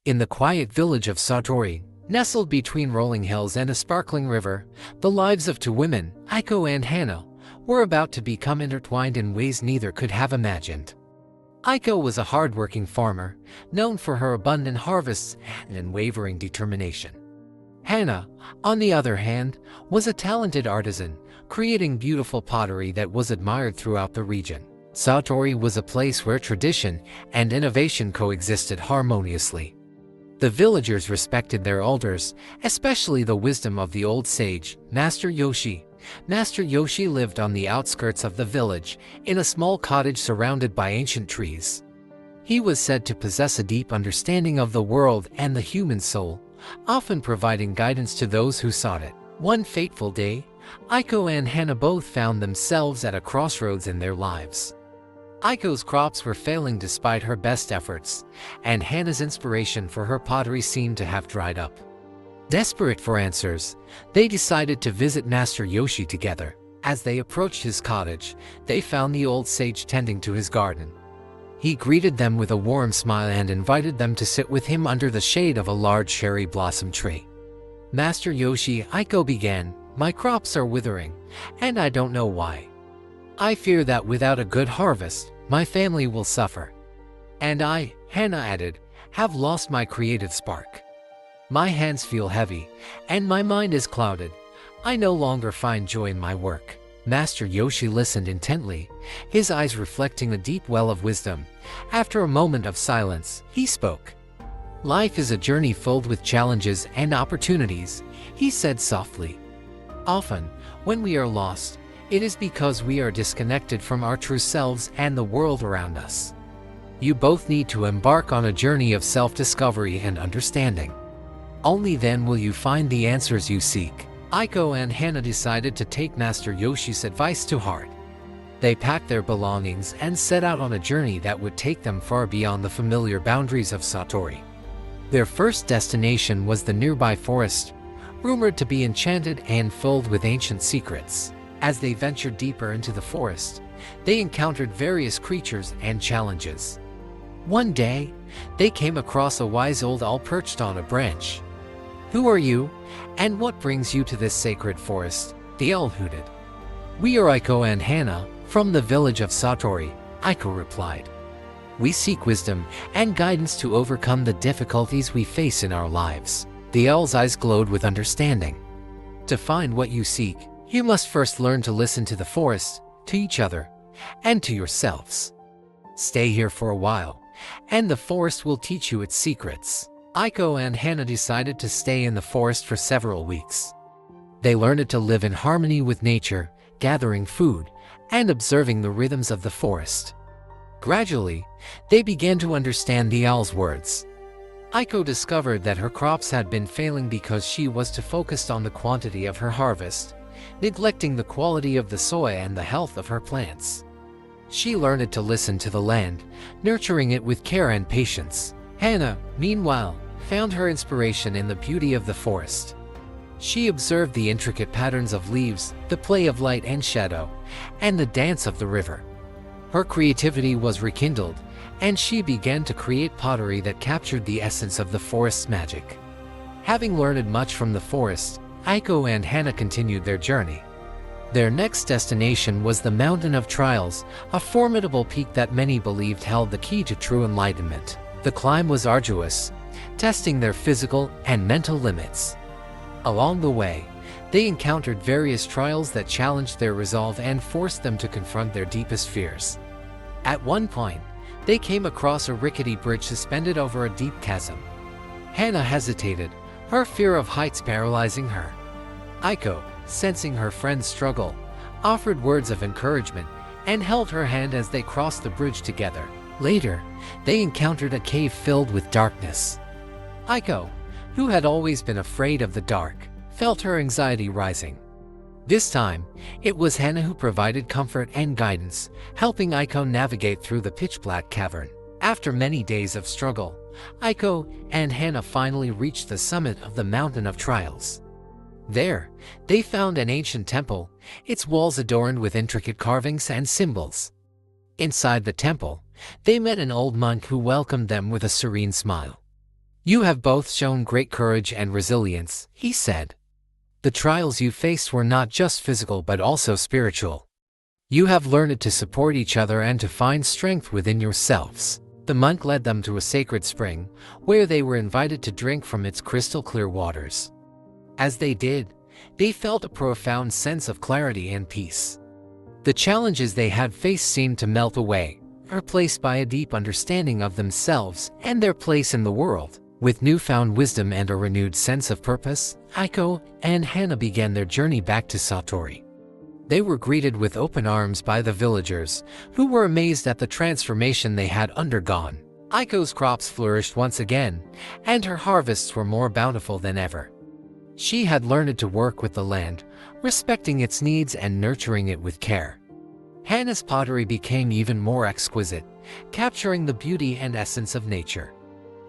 In the quiet village of Satori, nestled between rolling hills and a sparkling river, the lives of two women, Aiko and Hana, were about to become intertwined in ways neither could have imagined. Aiko was a hard-working farmer, known for her abundant harvests and unwavering determination. Hana, on the other hand, was a talented artisan, creating beautiful pottery that was admired throughout the region. Satori was a place where tradition and innovation coexisted harmoniously. The villagers respected their elders, especially the wisdom of the old sage, Master Yoshi. Master Yoshi lived on the outskirts of the village, in a small cottage surrounded by ancient trees. He was said to possess a deep understanding of the world and the human soul, often providing guidance to those who sought it. One fateful day, Aiko and Hana both found themselves at a crossroads in their lives. Aiko's crops were failing despite her best efforts, and Hana's inspiration for her pottery seemed to have dried up. Desperate for answers, they decided to visit Master Yoshi together. As they approached his cottage, they found the old sage tending to his garden. He greeted them with a warm smile and invited them to sit with him under the shade of a large cherry blossom tree. Master Yoshi, Aiko began, "My crops are withering, and I don't know why. I fear that without a good harvest, my family will suffer. And I," Hana added, "have lost my creative spark. My hands feel heavy, and my mind is clouded. I no longer find joy in my work." Master Yoshi listened intently, his eyes reflecting a deep well of wisdom. After a moment of silence, he spoke. "Life is a journey filled with challenges and opportunities," he said softly. "Often, when we are lost, it is because we are disconnected from our true selves and the world around us. You both need to embark on a journey of self-discovery and understanding. Only then will you find the answers you seek." Aiko and Hana decided to take Master Yoshi's advice to heart. They packed their belongings and set out on a journey that would take them far beyond the familiar boundaries of Satori. Their first destination was the nearby forest, rumored to be enchanted and filled with ancient secrets. As they ventured deeper into the forest, they encountered various creatures and challenges. One day, they came across a wise old owl perched on a branch. "Who are you, and what brings you to this sacred forest?" the owl hooted. "We are Aiko and Hana, from the village of Satori," Aiko replied. "We seek wisdom and guidance to overcome the difficulties we face in our lives." The owl's eyes glowed with understanding. "To find what you seek, you must first learn to listen to the forest, to each other, and to yourselves. Stay here for a while, and the forest will teach you its secrets." Aiko and Hana decided to stay in the forest for several weeks. They learned to live in harmony with nature, gathering food, and observing the rhythms of the forest. Gradually, they began to understand the owl's words. Aiko discovered that her crops had been failing because she was too focused on the quantity of her harvest, neglecting the quality of the soil and the health of her plants. She learned to listen to the land, nurturing it with care and patience. Hana, meanwhile, found her inspiration in the beauty of the forest. She observed the intricate patterns of leaves, the play of light and shadow, and the dance of the river. Her creativity was rekindled, and she began to create pottery that captured the essence of the forest's magic. Having learned much from the forest, Aiko and Hana continued their journey. Their next destination was the Mountain of Trials, a formidable peak that many believed held the key to true enlightenment. The climb was arduous, testing their physical and mental limits. Along the way, they encountered various trials that challenged their resolve and forced them to confront their deepest fears. At one point, they came across a rickety bridge suspended over a deep chasm. Hana hesitated, her fear of heights paralyzing her. Aiko, sensing her friend's struggle, offered words of encouragement and held her hand as they crossed the bridge together. Later, they encountered a cave filled with darkness. Aiko, who had always been afraid of the dark, felt her anxiety rising. This time, it was Hana who provided comfort and guidance, helping Aiko navigate through the pitch-black cavern. After many days of struggle, Aiko and Hana finally reached the summit of the Mountain of Trials. There, they found an ancient temple, its walls adorned with intricate carvings and symbols. Inside the temple, they met an old monk who welcomed them with a serene smile. You have both shown great courage and resilience, he said. The trials you faced were not just physical but also spiritual. You have learned to support each other and to find strength within yourselves. The monk led them to a sacred spring, where they were invited to drink from its crystal clear waters. As they did, they felt a profound sense of clarity and peace. The challenges they had faced seemed to melt away, replaced by a deep understanding of themselves and their place in the world. With newfound wisdom and a renewed sense of purpose, Aiko and Hana began their journey back to Satori. They were greeted with open arms by the villagers, who were amazed at the transformation they had undergone. Aiko's crops flourished once again, and her harvests were more bountiful than ever. She had learned to work with the land, respecting its needs and nurturing it with care. Hana's pottery became even more exquisite, capturing the beauty and essence of nature.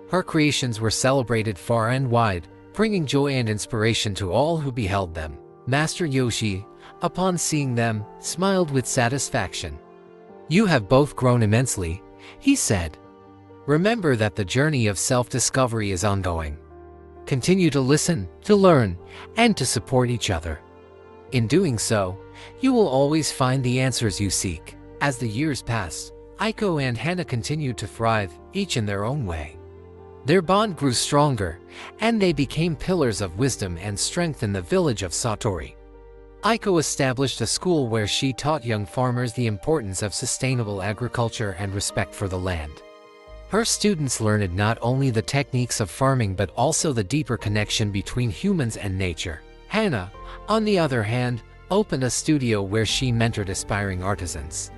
Her creations were celebrated far and wide, bringing joy and inspiration to all who beheld them. Master Yoshi, upon seeing them, smiled with satisfaction. You have both grown immensely, he said. Remember that the journey of self-discovery is ongoing. Continue to listen, to learn, and to support each other. In doing so, you will always find the answers you seek. As the years passed, Aiko and Hana continued to thrive, each in their own way. Their bond grew stronger, and they became pillars of wisdom and strength in the village of Satori. Aiko established a school where she taught young farmers the importance of sustainable agriculture and respect for the land. Her students learned not only the techniques of farming but also the deeper connection between humans and nature. Hana, on the other hand, opened a studio where she mentored aspiring artisans.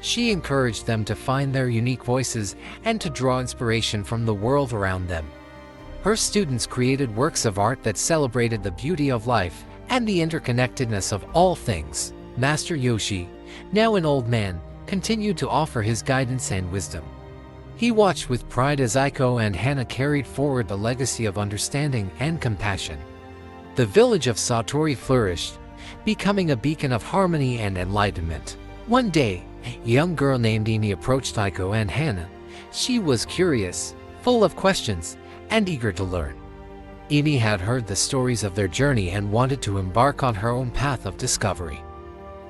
She encouraged them to find their unique voices and to draw inspiration from the world around them. Her students created works of art that celebrated the beauty of life and the interconnectedness of all things. Master Yoshi, now an old man, continued to offer his guidance and wisdom. He watched with pride as Aiko and Hana carried forward the legacy of understanding and compassion. The village of Satori flourished, becoming a beacon of harmony and enlightenment. One day, a young girl named Emi approached Aiko and Hana. She was curious, full of questions, and eager to learn. Emi had heard the stories of their journey and wanted to embark on her own path of discovery.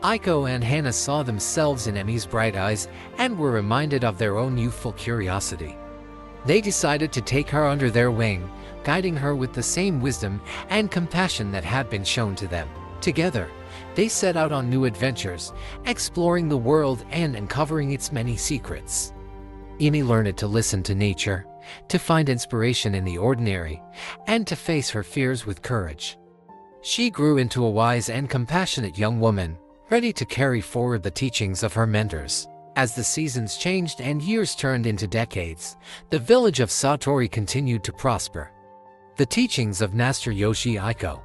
Aiko and Hana saw themselves in Emi's bright eyes and were reminded of their own youthful curiosity. They decided to take her under their wing, guiding her with the same wisdom and compassion that had been shown to them. Together, they set out on new adventures, exploring the world and uncovering its many secrets. Emi learned to listen to nature, to find inspiration in the ordinary, and to face her fears with courage. She grew into a wise and compassionate young woman, ready to carry forward the teachings of her mentors. As the seasons changed and years turned into decades, the village of Satori continued to prosper. The teachings of Master Yoshi, Aiko,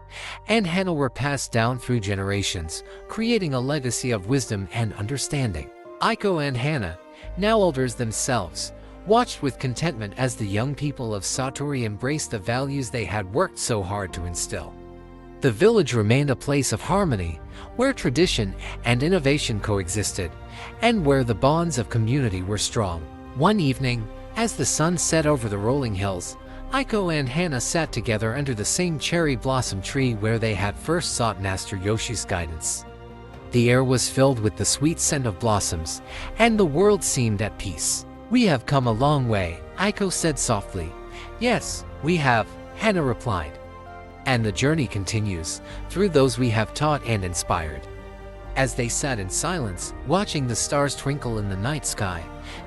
and Hana were passed down through generations, creating a legacy of wisdom and understanding. Aiko and Hana, now elders themselves, watched with contentment as the young people of Satori embraced the values they had worked so hard to instill. The village remained a place of harmony, where tradition and innovation coexisted, and where the bonds of community were strong. One evening, as the sun set over the rolling hills, Aiko and Hana sat together under the same cherry blossom tree where they had first sought Master Yoshi's guidance. The air was filled with the sweet scent of blossoms, and the world seemed at peace. "We have come a long way," Aiko said softly. "Yes, we have," Hana replied. "And the journey continues, through those we have taught and inspired." As they sat in silence, watching the stars twinkle in the night sky,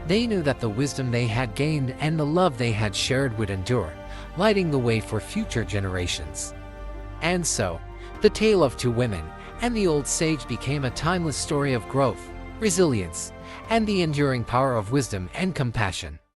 they knew that the wisdom they had gained and the love they had shared would endure, lighting the way for future generations. And so, the tale of two women and the old sage became a timeless story of growth, resilience, and the enduring power of wisdom and compassion.